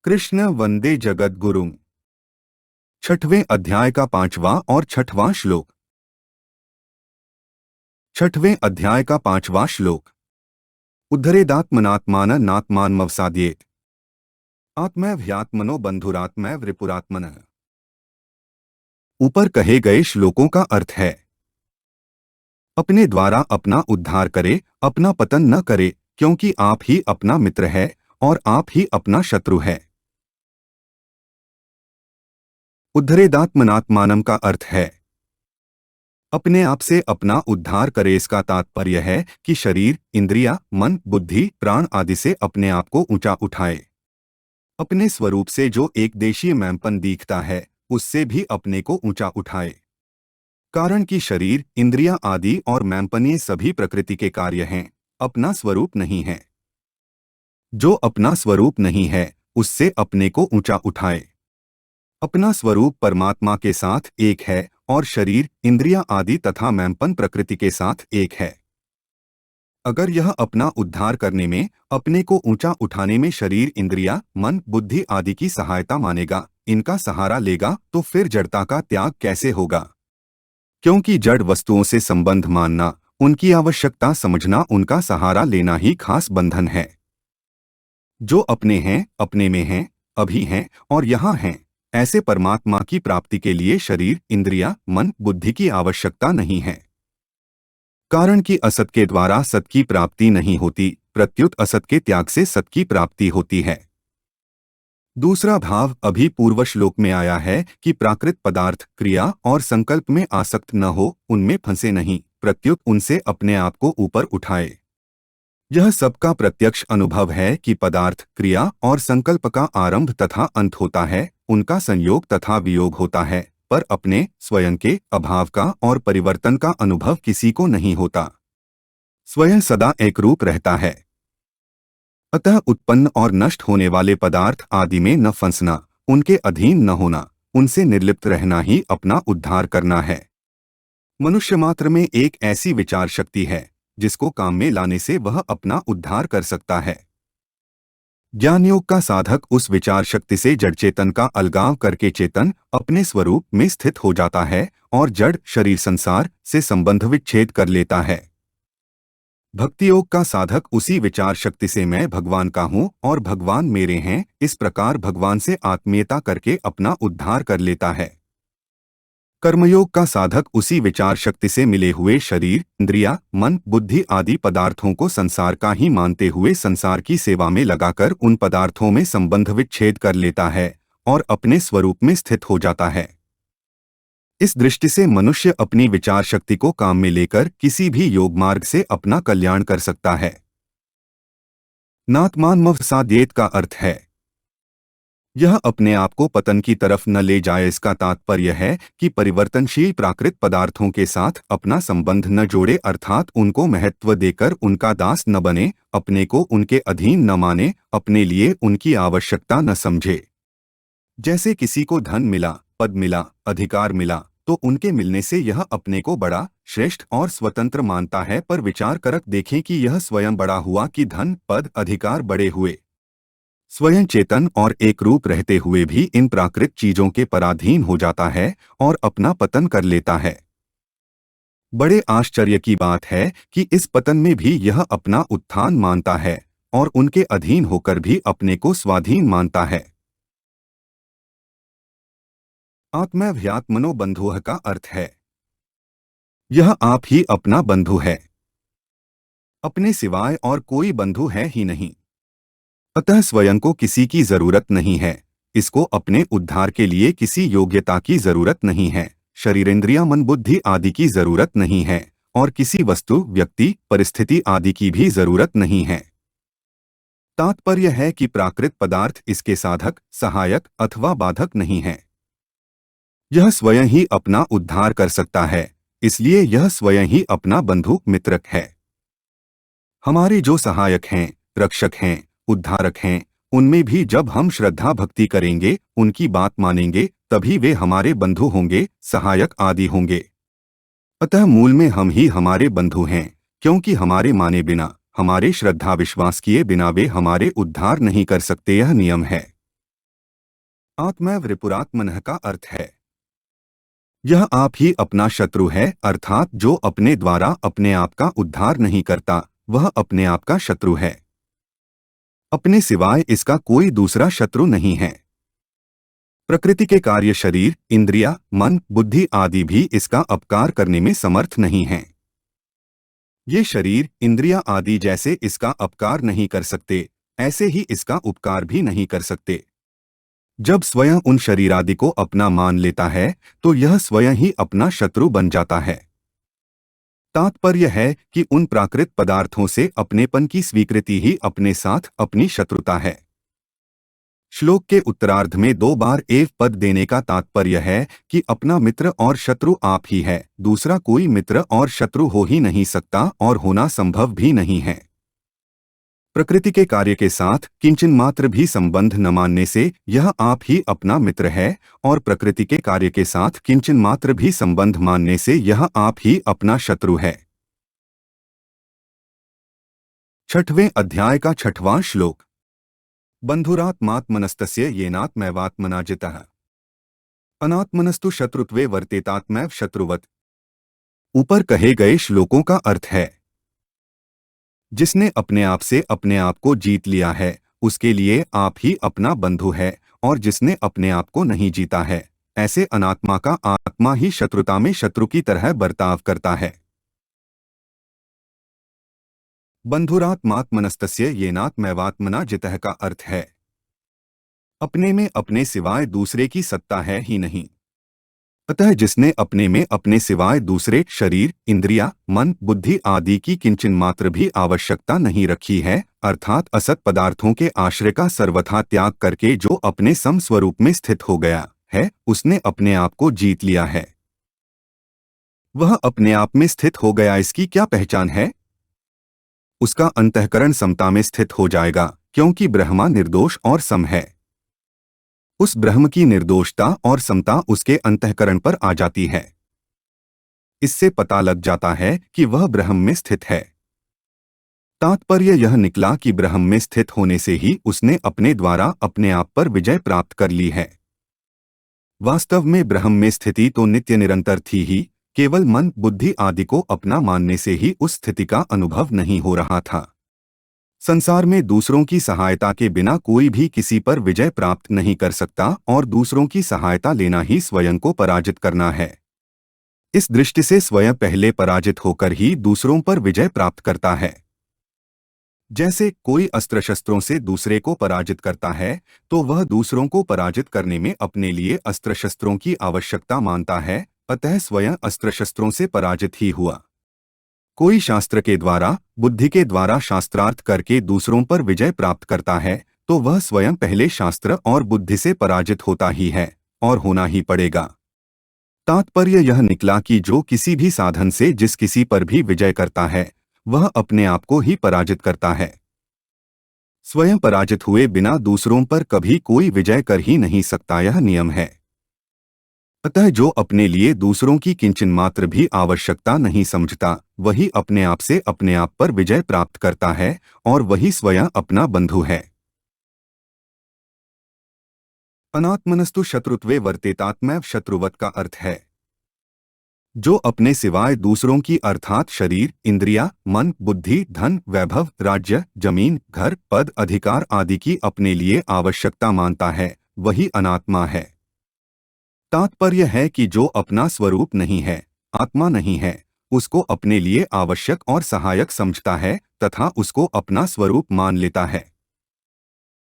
कृष्ण वंदे जगत गुरुम। छठवें अध्याय का 5वां और 6वां श्लोक। छठवें अध्याय का 5वां श्लोक। उद्धरेदात्मनात्मान नात्मानमवसाद्येत आत्मैव्ह्यात्मनो बंधुरात्मैव रिपुरात्मनः। ऊपर कहे गए श्लोकों का अर्थ है, अपने द्वारा अपना उद्धार करे, अपना पतन न करे, क्योंकि आप ही अपना मित्र है और आप ही अपना शत्रु है। उद्धरेदात्मनात्मानम का अर्थ है अपने आप से अपना उद्धार करे। इसका तात्पर्य है कि शरीर, इंद्रिया, मन, बुद्धि, प्राण आदि से अपने आप को ऊंचा उठाए। अपने स्वरूप से जो एक देशीय मैंपन दिखता है, उससे भी अपने को ऊंचा उठाए। कारण कि शरीर, इंद्रिया आदि और मैंपन सभी प्रकृति के कार्य हैं, अपना स्वरूप नहीं है। जो अपना स्वरूप नहीं है, उससे अपने को ऊंचा उठाए। अपना स्वरूप परमात्मा के साथ एक है और शरीर, इंद्रिया आदि तथा मैंपन प्रकृति के साथ एक है। अगर यह अपना उद्धार करने में, अपने को ऊंचा उठाने में शरीर, इंद्रिया, मन, बुद्धि आदि की सहायता मानेगा, इनका सहारा लेगा, तो फिर जड़ता का त्याग कैसे होगा? क्योंकि जड़ वस्तुओं से संबंध मानना, उनकी आवश्यकता समझना, उनका सहारा लेना ही खास बंधन है। जो अपने हैं, अपने में हैं, अभी हैं और यहाँ हैं, ऐसे परमात्मा की प्राप्ति के लिए शरीर, इंद्रिया, मन, बुद्धि की आवश्यकता नहीं है। कारण कि असत के द्वारा सत की प्राप्ति नहीं होती, प्रत्युत असत के त्याग से सत की प्राप्ति होती है। दूसरा भाव अभी पूर्व श्लोक में आया है कि प्राकृत पदार्थ, क्रिया और संकल्प में आसक्त न हो, उनमें फंसे नहीं, प्रत्युत उनसे अपने आप को ऊपर उठाए। यह सबका प्रत्यक्ष अनुभव है कि पदार्थ, क्रिया और संकल्प का आरंभ तथा अंत होता है, उनका संयोग तथा वियोग होता है, पर अपने स्वयं के अभाव का और परिवर्तन का अनुभव किसी को नहीं होता। स्वयं सदा एकरूप रहता है। अतः उत्पन्न और नष्ट होने वाले पदार्थ आदि में न फंसना, उनके अधीन न होना, उनसे निर्लिप्त रहना ही अपना उद्धार करना है। मनुष्य मात्र में एक ऐसी विचार शक्ति है जिसको काम में लाने से वह अपना उद्धार कर सकता है। ज्ञान योग का साधक उस विचार शक्ति से जड़ चेतन का अलगाव करके चेतन अपने स्वरूप में स्थित हो जाता है और जड़ शरीर संसार से संबंध विच्छेद कर लेता है। भक्ति योग का साधक उसी विचार शक्ति से मैं भगवान का हूँ और भगवान मेरे हैं, इस प्रकार भगवान से आत्मीयता करके अपना उद्धार कर लेता है। कर्मयोग का साधक उसी विचार शक्ति से मिले हुए शरीर, इंद्रिया, मन, बुद्धि आदि पदार्थों को संसार का ही मानते हुए संसार की सेवा में लगाकर उन पदार्थों में संबंध विच्छेद कर लेता है और अपने स्वरूप में स्थित हो जाता है। इस दृष्टि से मनुष्य अपनी विचार शक्ति को काम में लेकर किसी भी योग मार्ग से अपना कल्याण कर सकता है। नात्मानमवसाद्येत का अर्थ है यह अपने आप को पतन की तरफ न ले जाए। इसका तात्पर्य है कि परिवर्तनशील प्राकृत पदार्थों के साथ अपना संबंध न जोड़े, अर्थात उनको महत्व देकर उनका दास न बने, अपने को उनके अधीन न माने, अपने लिए उनकी आवश्यकता न समझे। जैसे किसी को धन मिला, पद मिला, अधिकार मिला, तो उनके मिलने से यह अपने को बड़ा, श्रेष्ठ और स्वतंत्र मानता है, पर विचार करक देखें कि यह स्वयं बड़ा हुआ कि धन, पद, अधिकार बड़े हुए। स्वयं चेतन और एक रूप रहते हुए भी इन प्राकृत चीजों के पराधीन हो जाता है और अपना पतन कर लेता है। बड़े आश्चर्य की बात है कि इस पतन में भी यह अपना उत्थान मानता है और उनके अधीन होकर भी अपने को स्वाधीन मानता है। आत्मैव्ह्यात्मनो बंधुः का अर्थ है यह आप ही अपना बंधु है, अपने सिवाय और कोई बंधु है ही नहीं। अतः स्वयं को किसी की जरूरत नहीं है, इसको अपने उद्धार के लिए किसी योग्यता की जरूरत नहीं है, शरीरेंद्रिया, मन, बुद्धि आदि की जरूरत नहीं है और किसी वस्तु, व्यक्ति, परिस्थिति आदि की भी जरूरत नहीं है। तात्पर्य है कि प्राकृत पदार्थ इसके साधक, सहायक अथवा बाधक नहीं है। यह स्वयं ही अपना उद्धार कर सकता है, इसलिए यह स्वयं ही अपना बंधु मित्रक है। हमारे जो सहायक हैं, रक्षक हैं, उद्धारक हैं, उनमें भी जब हम श्रद्धा भक्ति करेंगे, उनकी बात मानेंगे, तभी वे हमारे बंधु होंगे, सहायक आदि होंगे। अतः मूल में हम ही हमारे बंधु हैं, क्योंकि हमारे माने बिना, हमारे श्रद्धा विश्वास किए बिना वे हमारे उद्धार नहीं कर सकते, यह नियम है। आत्मैव रिपुरात्मनः का अर्थ है यह आप ही अपना शत्रु है, अर्थात जो अपने द्वारा अपने आप का उद्धार नहीं करता वह अपने आप का शत्रु है। अपने सिवाय इसका कोई दूसरा शत्रु नहीं है। प्रकृति के कार्य शरीर, इंद्रिया, मन, बुद्धि आदि भी इसका अपकार करने में समर्थ नहीं हैं। ये शरीर, इंद्रिया आदि जैसे इसका अपकार नहीं कर सकते, ऐसे ही इसका उपकार भी नहीं कर सकते। जब स्वयं उन शरीरादि को अपना मान लेता है तो यह स्वयं ही अपना शत्रु बन जाता है। तात्पर्य है कि उन प्राकृत पदार्थों से अपनेपन की स्वीकृति ही अपने साथ अपनी शत्रुता है। श्लोक के उत्तरार्ध में 2 बार एव पद देने का तात्पर्य है कि अपना मित्र और शत्रु आप ही है, दूसरा कोई मित्र और शत्रु हो ही नहीं सकता और होना संभव भी नहीं है। प्रकृति के कार्य के साथ किंचन मात्र भी संबंध न मानने से यह आप ही अपना मित्र है और प्रकृति के कार्य के साथ किंचन मात्र भी संबंध मानने से यह आप ही अपना शत्रु है। 6वें अध्याय का 6वां श्लोक। बंधुरात्मात्मनस्तस्य येनात्मैवात्मना जितः अनात्मनस्तु शत्रुत्वे वर्तेतात्मैव शत्रुवत्। ऊपर कहे गए श्लोकों का अर्थ है जिसने अपने आप से अपने आप को जीत लिया है उसके लिए आप ही अपना बंधु है, और जिसने अपने आप को नहीं जीता है ऐसे अनात्मा का आत्मा ही शत्रुता में शत्रु की तरह बर्ताव करता है। बंधुरात्मात्मनस्तस्य येनात्मैवात्मना जितः का अर्थ है अपने में अपने सिवाय दूसरे की सत्ता है ही नहीं। अतः जिसने अपने में अपने सिवाय दूसरे शरीर, इंद्रिया, मन, बुद्धि आदि की किंचन मात्र भी आवश्यकता नहीं रखी है, अर्थात असत पदार्थों के आश्रय का सर्वथा त्याग करके जो अपने सम स्वरूप में स्थित हो गया है उसने अपने आप को जीत लिया है। वह अपने आप में स्थित हो गया, इसकी क्या पहचान है? उसका अंतःकरण समता में स्थित हो जाएगा, क्योंकि ब्रह्मा निर्दोष और सम है। उस ब्रह्म की निर्दोषता और समता उसके अंतःकरण पर आ जाती है। इससे पता लग जाता है कि वह ब्रह्म में स्थित है। तात्पर्य यह निकला कि ब्रह्म में स्थित होने से ही उसने अपने द्वारा अपने आप पर विजय प्राप्त कर ली है। वास्तव में ब्रह्म में स्थिति तो नित्य निरंतर थी ही, केवल मन, बुद्धि आदि को अपना मानने से ही उस स्थिति का अनुभव नहीं हो रहा था। संसार में दूसरों की सहायता के बिना कोई भी किसी पर विजय प्राप्त नहीं कर सकता और दूसरों की सहायता लेना ही स्वयं को पराजित करना है। इस दृष्टि से स्वयं पहले पराजित होकर ही दूसरों पर विजय प्राप्त करता है। जैसे कोई अस्त्र शस्त्रों से दूसरे को पराजित करता है तो वह दूसरों को पराजित करने में अपने लिए अस्त्र शस्त्रों की आवश्यकता मानता है, अतः स्वयं अस्त्र शस्त्रों से पराजित ही हुआ। कोई शास्त्र के द्वारा, बुद्धि के द्वारा शास्त्रार्थ करके दूसरों पर विजय प्राप्त करता है तो वह स्वयं पहले शास्त्र और बुद्धि से पराजित होता ही है और होना ही पड़ेगा। तात्पर्य यह निकला कि जो किसी भी साधन से जिस किसी पर भी विजय करता है वह अपने आप को ही पराजित करता है। स्वयं पराजित हुए बिना दूसरों पर कभी कोई विजय कर ही नहीं सकता, यह नियम है। अतः जो अपने लिए दूसरों की किंचन मात्र भी आवश्यकता नहीं समझता वही अपने आप से अपने आप पर विजय प्राप्त करता है और वही स्वयं अपना बंधु है। अनात्मनस्तु शत्रुत्वे वर्तेतात्मैव शत्रुवत् का अर्थ है जो अपने सिवाय दूसरों की अर्थात शरीर, इंद्रिया, मन, बुद्धि, धन, वैभव, राज्य, जमीन, घर, पद, अधिकार आदि की अपने लिए आवश्यकता मानता है वही अनात्मा है। तात्पर्य है कि जो अपना स्वरूप नहीं है, आत्मा नहीं है, उसको अपने लिए आवश्यक और सहायक समझता है तथा उसको अपना स्वरूप मान लेता है।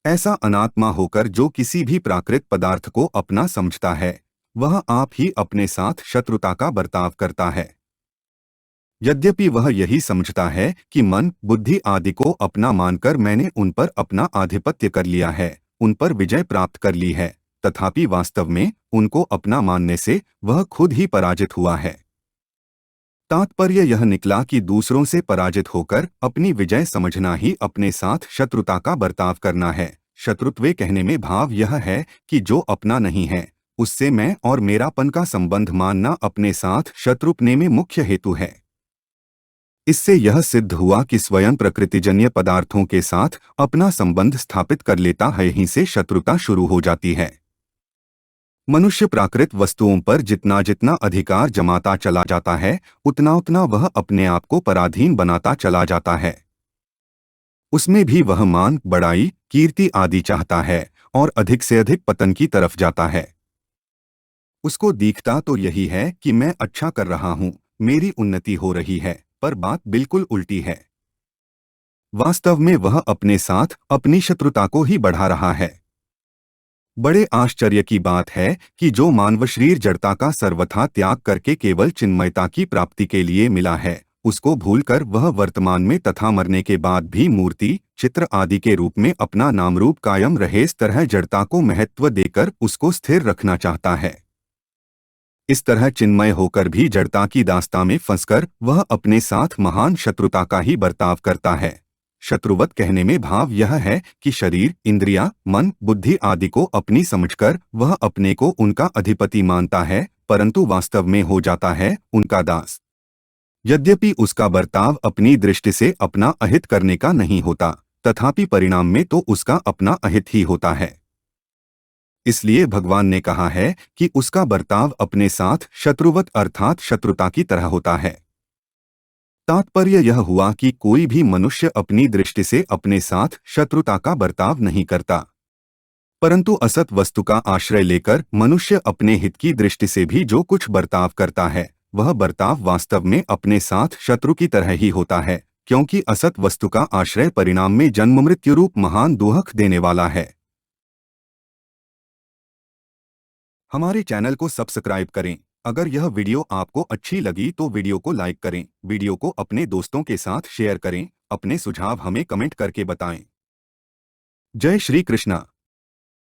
ऐसा अनात्मा होकर जो किसी भी प्राकृत पदार्थ को अपना समझता है वह आप ही अपने साथ शत्रुता का बर्ताव करता है। यद्यपि वह यही समझता है कि मन, बुद्धि आदि को अपना मानकर मैंने उन पर अपना आधिपत्य कर लिया है, उन पर विजय प्राप्त कर ली है, तथापि वास्तव में उनको अपना मानने से वह खुद ही पराजित हुआ है। तात्पर्य यह निकला कि दूसरों से पराजित होकर अपनी विजय समझना ही अपने साथ शत्रुता का बर्ताव करना है। शत्रुत्वे कहने में भाव यह है कि जो अपना नहीं है उससे मैं और मेरापन का संबंध मानना अपने साथ शत्रुपने में मुख्य हेतु है। इससे यह सिद्ध हुआ कि स्वयं प्रकृतिजन्य पदार्थों के साथ अपना संबंध स्थापित कर लेता है, यहीं से शत्रुता शुरू हो जाती है। मनुष्य प्राकृत वस्तुओं पर जितना जितना अधिकार जमाता चला जाता है, उतना उतना वह अपने आप को पराधीन बनाता चला जाता है। उसमें भी वह मान, बड़ाई, कीर्ति आदि चाहता है और अधिक से अधिक पतन की तरफ जाता है। उसको दिखता तो यही है कि मैं अच्छा कर रहा हूँ, मेरी उन्नति हो रही है, पर बात बिल्कुल उल्टी है। वास्तव में वह अपने साथ अपनी शत्रुता को ही बढ़ा रहा है। बड़े आश्चर्य की बात है कि जो मानव शरीर जड़ता का सर्वथा त्याग करके केवल चिन्मयता की प्राप्ति के लिए मिला है, उसको भूलकर वह वर्तमान में तथा मरने के बाद भी मूर्ति, चित्र आदि के रूप में अपना नाम रूप कायम रहे, इस तरह जड़ता को महत्व देकर उसको स्थिर रखना चाहता है। इस तरह चिन्मय होकर भी जड़ता की दास्ता में फंसकर वह अपने साथ महान शत्रुता का ही बर्ताव करता है। शत्रुवत कहने में भाव यह है कि शरीर, इंद्रिया, मन, बुद्धि आदि को अपनी समझकर वह अपने को उनका अधिपति मानता है, परंतु वास्तव में हो जाता है उनका दास। यद्यपि उसका बर्ताव अपनी दृष्टि से अपना अहित करने का नहीं होता, तथापि परिणाम में तो उसका अपना अहित ही होता है। इसलिए भगवान ने कहा है कि उसका बर्ताव अपने साथ शत्रुवत अर्थात शत्रुता की तरह होता है। तात्पर्य यह हुआ कि कोई भी मनुष्य अपनी दृष्टि से अपने साथ शत्रुता का बर्ताव नहीं करता, परंतु असत वस्तु का आश्रय लेकर मनुष्य अपने हित की दृष्टि से भी जो कुछ बर्ताव करता है, वह बर्ताव वास्तव में अपने साथ शत्रु की तरह ही होता है, क्योंकि असत वस्तु का आश्रय परिणाम में जन्म मृत्यु रूप महान दुख देने वाला है। हमारे चैनल को सब्सक्राइब करें। अगर यह वीडियो आपको अच्छी लगी तो वीडियो को लाइक करें, वीडियो को अपने दोस्तों के साथ शेयर करें, अपने सुझाव हमें कमेंट करके बताएं। जय श्री कृष्णा।